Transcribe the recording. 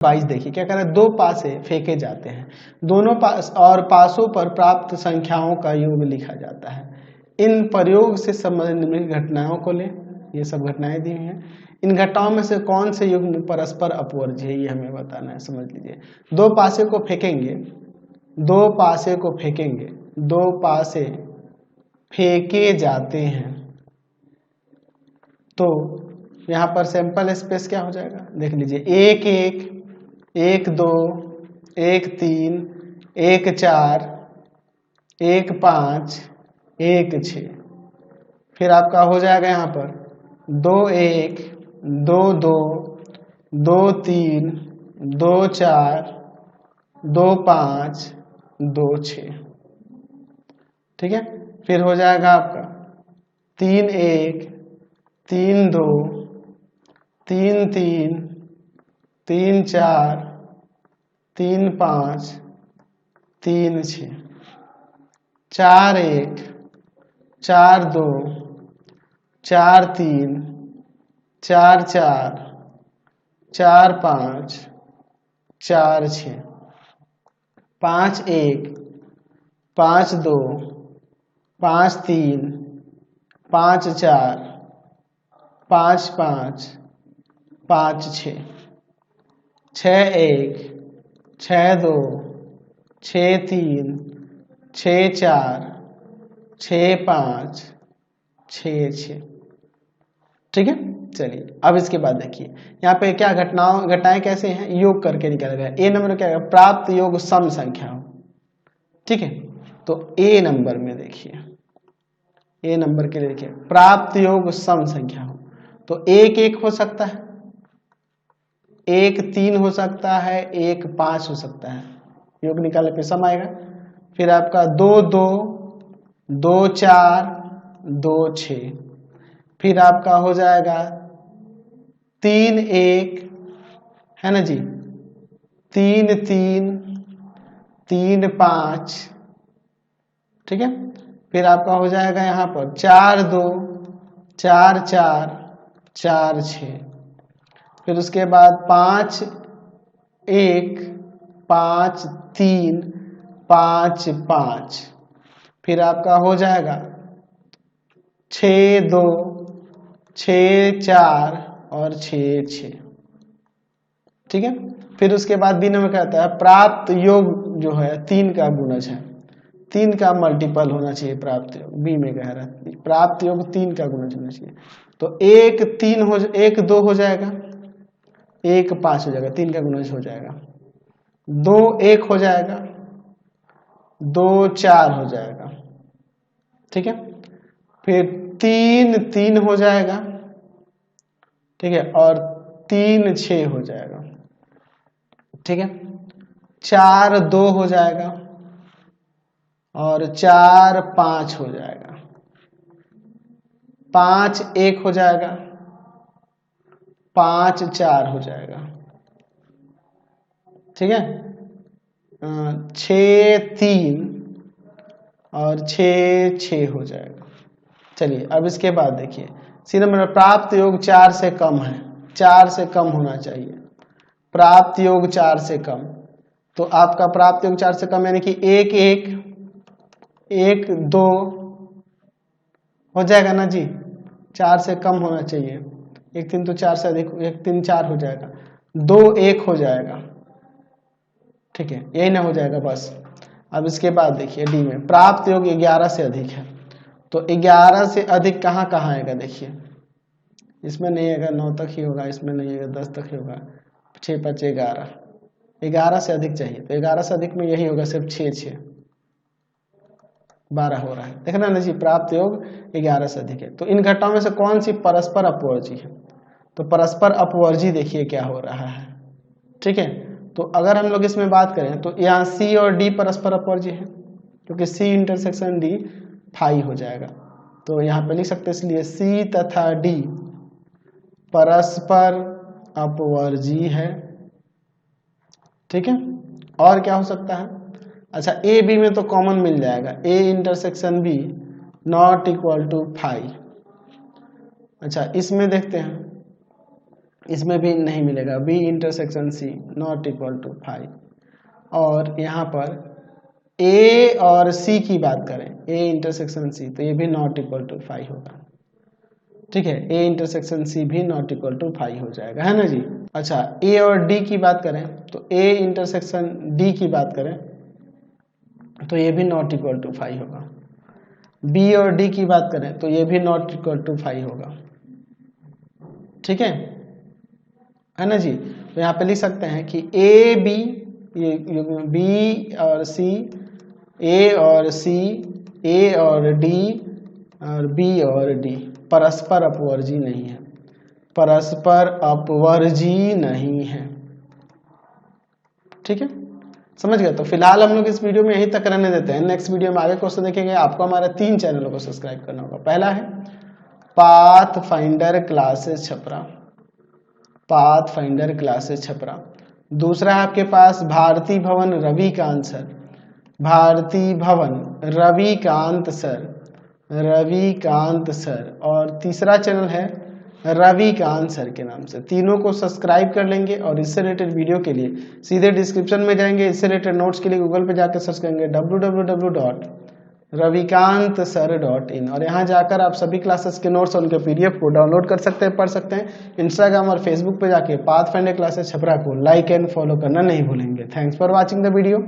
22 देखिए क्या कह रहा है, दो पासे फेंके जाते हैं, दोनों पास और पासों पर प्राप्त संख्याओं का योग लिखा जाता है। इन प्रयोग से संबंधित निम्नलिखित घटनाओं को ले, ये सब घटनाएं दी हुई हैं। इन घटनाओं में से कौन से युग्म परस्पर अपवर्ज्य है, ये हमें बताना है। समझ लीजिए, दो पासे को फेंकेंगे, दो पासे को फेंकेंगे, दो पासे फेंके जाते हैं, तो यहाँ पर सैंपल स्पेस क्या हो जाएगा, देख लीजिए, 1 1 1 2 1 3 1 4 1 5 1 6, फिर आपका हो जाएगा यहाँ पर 2 1 2 2 2 3 2 4 2 5 2 6, ठीक है। फिर हो जाएगा आपका 3 1 3 2 3 3 3 4 3 5 3 6, 4 1 4 2 4 3 4 4 4 5 4 6, 5 1 5 2 5 3 5 4 5 5 5 6, 6 1 6 2 6 3 6 4 6 5 6 6, ठीक है। चलिए अब इसके बाद देखिए यहाँ पे क्या घटनाएं कैसे हैं, योग करके निकाला गया। ए नंबर क्या है, प्राप्त योग सम संख्या हो, ठीक है। तो ए नंबर में देखिए, ए नंबर के लिए देखिए प्राप्त योग सम संख्या हो, तो 1 1 हो सकता है, 1 3 हो सकता है, 1 5 हो सकता है, योग निकालने पे सम आएगा। फिर आपका 2 2 2 4 2 6, फिर आपका हो जाएगा 3 1, है ना जी, 3 3 3 5, ठीक है। फिर आपका हो जाएगा यहाँ पर 4 2 4 4 4 6, फिर उसके बाद 5 1 5 3 5 5, फिर आपका हो जाएगा 6 2 6 4 और 6 6, ठीक है। फिर उसके बाद बी नंबर कहता है प्राप्त योग जो है 3 का गुणज है, 3 का मल्टीपल होना चाहिए प्राप्त योग, बी में कह रहा है प्राप्त योग 3 का गुणज होना चाहिए। तो 1 3 हो 1 2 हो जाएगा, 1 5 हो जाएगा, 3 का गुणज हो जाएगा, 2 1 हो जाएगा, 2 4 हो जाएगा, ठीक है। फिर 3 3 हो जाएगा, ठीक है, और 3 6 हो जाएगा, ठीक है। 4 2 हो जाएगा और 4 5 हो जाएगा, 5 1 हो जाएगा, 5 4 हो जाएगा, ठीक है। 6 3 और 6 6 हो जाएगा। चलिए अब इसके बाद देखिए सी नंबर प्राप्त योग 4 से कम है, 4 से कम होना चाहिए, प्राप्त योग 4 से कम। तो आपका प्राप्त योग 4 से कम यानी कि 1 1 1 2 हो जाएगा ना जी, 4 से कम होना चाहिए, 1 3 तो 4 से अधिक, 1 3 4 हो जाएगा, 2 1 हो जाएगा, ठीक है, यही ना हो जाएगा बस। अब इसके बाद देखिए डी में प्राप्त योग 11 से अधिक है, तो 11 से अधिक कहाँ कहाँ आएगा, देखिए इसमें नहीं आएगा, 9 तक ही होगा, इसमें नहीं आएगा, 10 तक ही होगा, 6 5 11, 11 से अधिक चाहिए, तो 11 से अधिक में यही होगा, सिर्फ 6 6 12 हो रहा है, देखना ना जी, प्राप्त योग 11 से अधिक है। तो इन घटनाओं में से कौन सी परस्पर अपवर्जी है, तो परस्पर अपवर्जी देखिए क्या हो रहा है, ठीक है। तो अगर हम लोग इसमें बात करें तो यहाँ सी और डी परस्पर अपवर्जी है, क्योंकि सी इंटरसेक्शन डी फाई हो जाएगा, तो यहाँ पे लिख सकते हैं इसलिए सी तथा डी परस्पर अपवर्जी है, ठीक है। और क्या हो सकता है, अच्छा ए बी में तो कॉमन मिल जाएगा, A intersection B not equal to phi. अच्छा इसमें देखते हैं इसमें भी नहीं मिलेगा, B intersection C not equal to 5। और यहाँ पर A और C की बात करें, A इंटरसेक्शन C, तो ये भी नॉट इक्वल टू 5 होगा। ठीक है, A इंटरसेक्शन C भी नॉट इक्वल टू 5 हो जाएगा, है ना जी। अच्छा, A और D की बात करें तो A इंटरसेक्शन D की बात करें तो ये भी नॉट इक्वल टू 5 होगा। B और D की बात करें तो ये भी नॉट इक्वल टू 5 होगा। ठीक है ना जी। तो यहाँ पे लिख सकते हैं कि A B, ये B और C, A और C, A और D और B और D परस्पर अपवर्जी नहीं है, परस्पर अपवर्जी नहीं है। ठीक है, समझ गए। तो फिलहाल हम लोग इस वीडियो में यहीं तक रहने देते हैं। नेक्स्ट वीडियो में आगे क्वेश्चन देखेंगे। आपको हमारे 3 चैनलों को सब्सक्राइब करना होगा। पहला है path finder classes Chhapra, path finder classes Chhapra. दूसरा है आपके पास भारती भवन रविकांत सर, भारती भवन रविकांत सर, रविकांत सर। और तीसरा चैनल है रविकांत सर के नाम से। तीनों को सब्सक्राइब कर लेंगे और इससे रिलेटेड वीडियो के लिए सीधे डिस्क्रिप्शन में जाएंगे। इससे रिलेटेड नोट्स के लिए गूगल पे जाकर सर्च करेंगे www.ravikantsir.in और यहाँ जाकर आप सभी क्लासेस के नोट्स और उनके PDF को डाउनलोड कर सकते हैं, पढ़ सकते हैं। इंस्टाग्राम और फेसबुक पे जाके पाथ फाइंडर क्लासेस छपरा को लाइक एंड फॉलो करना नहीं भूलेंगे। Thanks for watching the video.